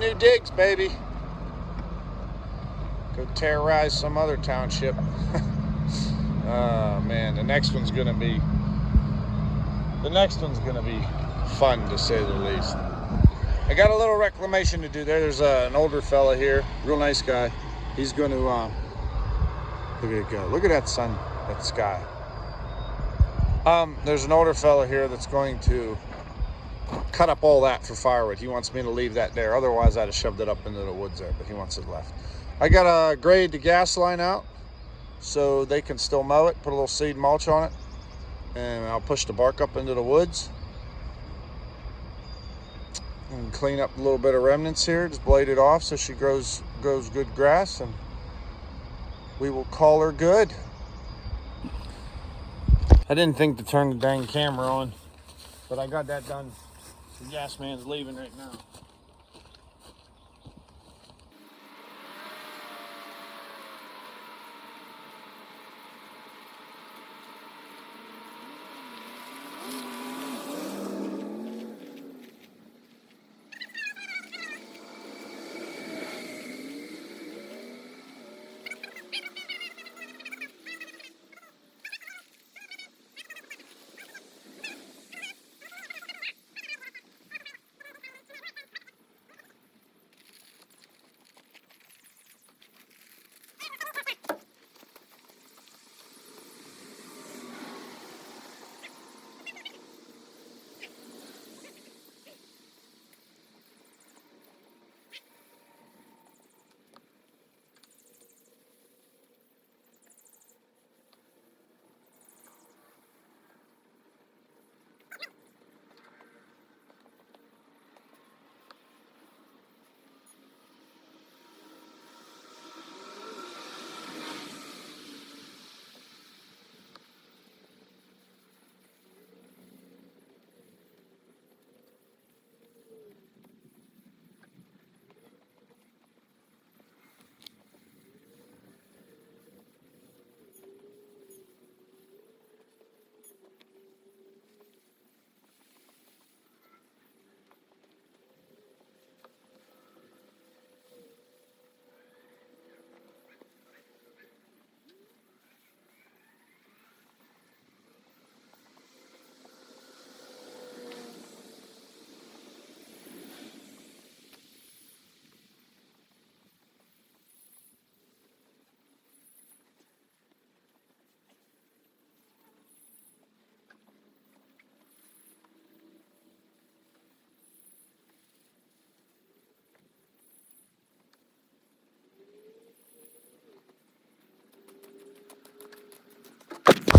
new digs, baby. Go terrorize some other township. Oh man, the next one's gonna be fun, to say the least. I got a little reclamation to do there. There's an older fella here, real nice guy. He's going to look at it go. Look at that sun, that sky. There's an older fella here that's going to cut up all that for firewood. He wants me to leave that there. Otherwise, I'd have shoved it up into the woods there, but he wants it left. I got to grade the gas line out so they can still mow it, put a little seed mulch on it, and I'll push the bark up into the woods and clean up a little bit of remnants here. Just blade it off so she grows good grass, and we will call her good. I didn't think to turn the dang camera on, but I got that done. The gas man's leaving right now.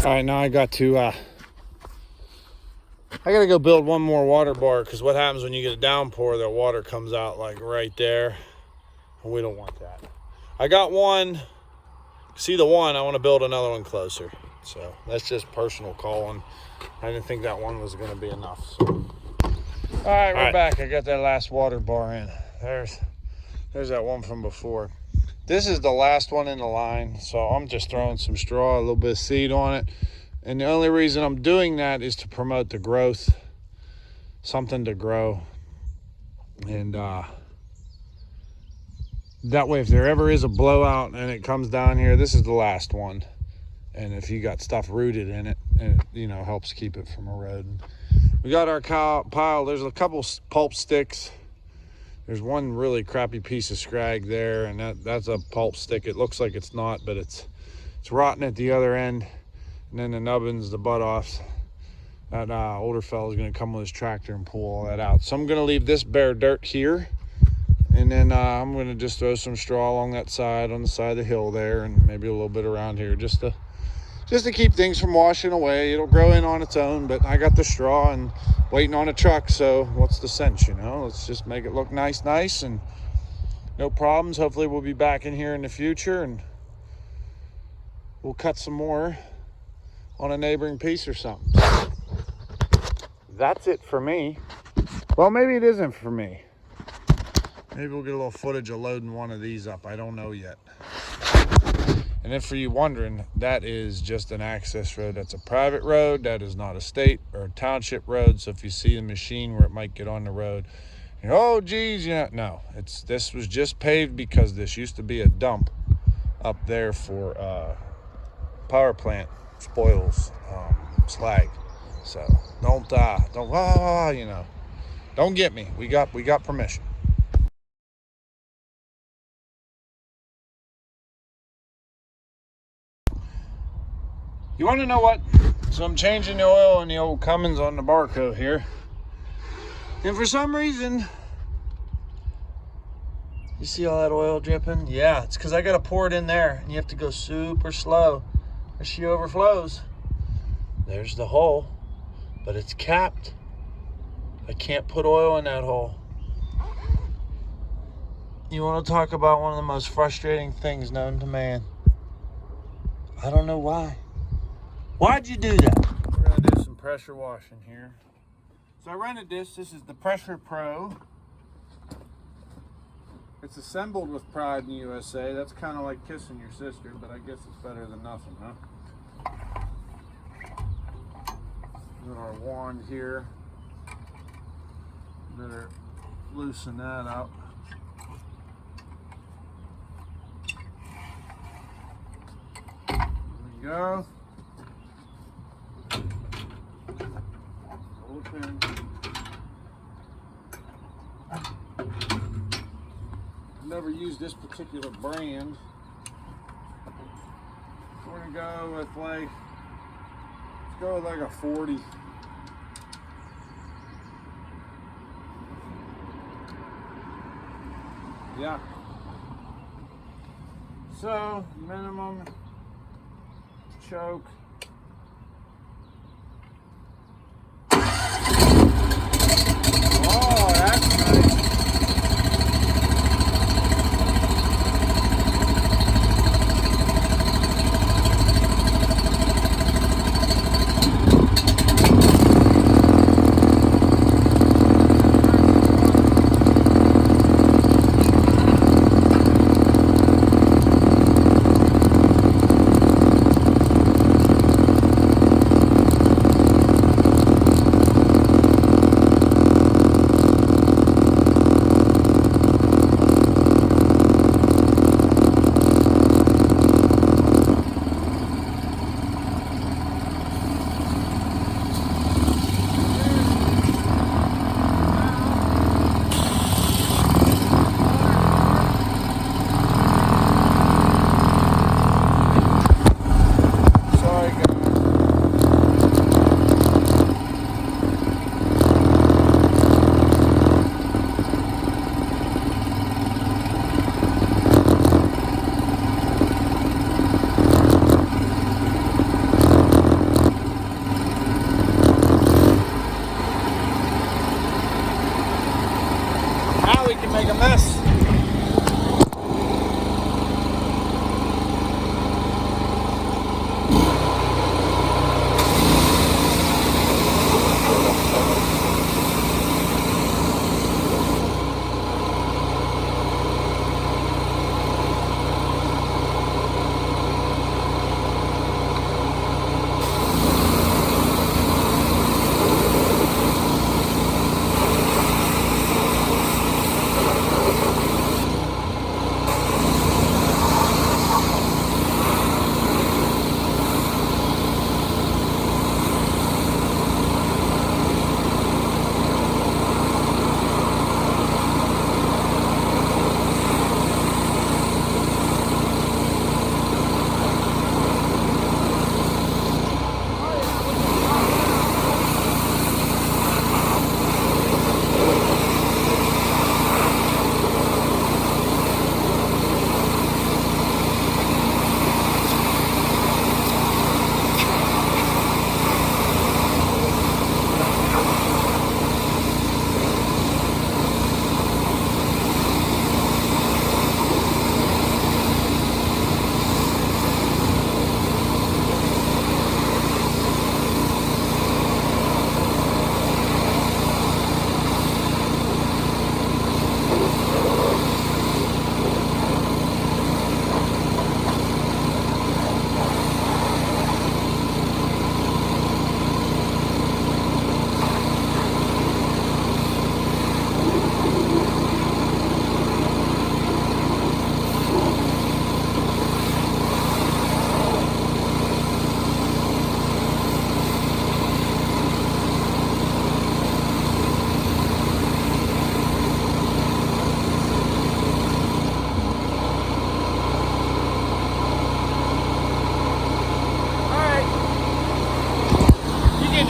All right, now I got to go build one more water bar, because what happens when you get a downpour, the water comes out like right there, and we don't want that. I got one. See the one, I want to build another one closer. So that's just personal calling. I didn't think that one was going to be enough. So. All right, we're back. I got that last water bar in. There's that one from before. This is the last one in the line, so I'm just throwing some straw, a little bit of seed on it. And the only reason I'm doing that is to promote the growth, something to grow. And that way, if there ever is a blowout and it comes down here, this is the last one. And if you got stuff rooted in it, it helps keep it from eroding. We got our pile. There's a couple pulp sticks. There's one really crappy piece of scrag there, and that's a pulp stick. It looks like it's not, but it's rotten at the other end. And then the nubbins, the butt offs. That older fella's gonna come with his tractor and pull all that out. So I'm gonna leave this bare dirt here, and then I'm gonna just throw some straw along that side, on the side of the hill there, and maybe a little bit around here, just to keep things from washing away. It'll grow in on its own, but I got the straw and waiting on a truck, so what's the sense, Let's just make it look nice, and no problems. Hopefully we'll be back in here in the future, and we'll cut some more on a neighboring piece or something. That's it for me. Well, maybe it isn't for me. Maybe we'll get a little footage of loading one of these up. I don't know yet. And if for you wondering, that is just an access road. That's a private road. That is not a state or a township road. So if you see the machine where it might get on the road, Oh, geez, you know, no. This was just paved because this used to be a dump up there for power plant spoils, slag. So don't you know, don't get me. We got permission. You want to know what? So I'm changing the oil in the old Cummins on the Barco here, and for some reason, you see all that oil dripping? Yeah, it's because I got to pour it in there, and you have to go super slow, or she overflows. There's the hole, but it's capped. I can't put oil in that hole. You want to talk about one of the most frustrating things known to man? I don't know why. Why'd you do that? We're gonna do some pressure washing here. So I rented this. This is the Pressure Pro. It's assembled with pride in the USA. That's kind of like kissing your sister, but I guess it's better than nothing, huh? Got our wand here. Better loosen that up. There we go. Open. I've never used this particular brand. We're gonna go with let's go with like a 40. Yeah. So minimum choke. Oh, that's nice.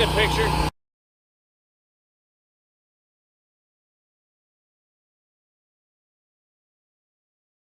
good picture.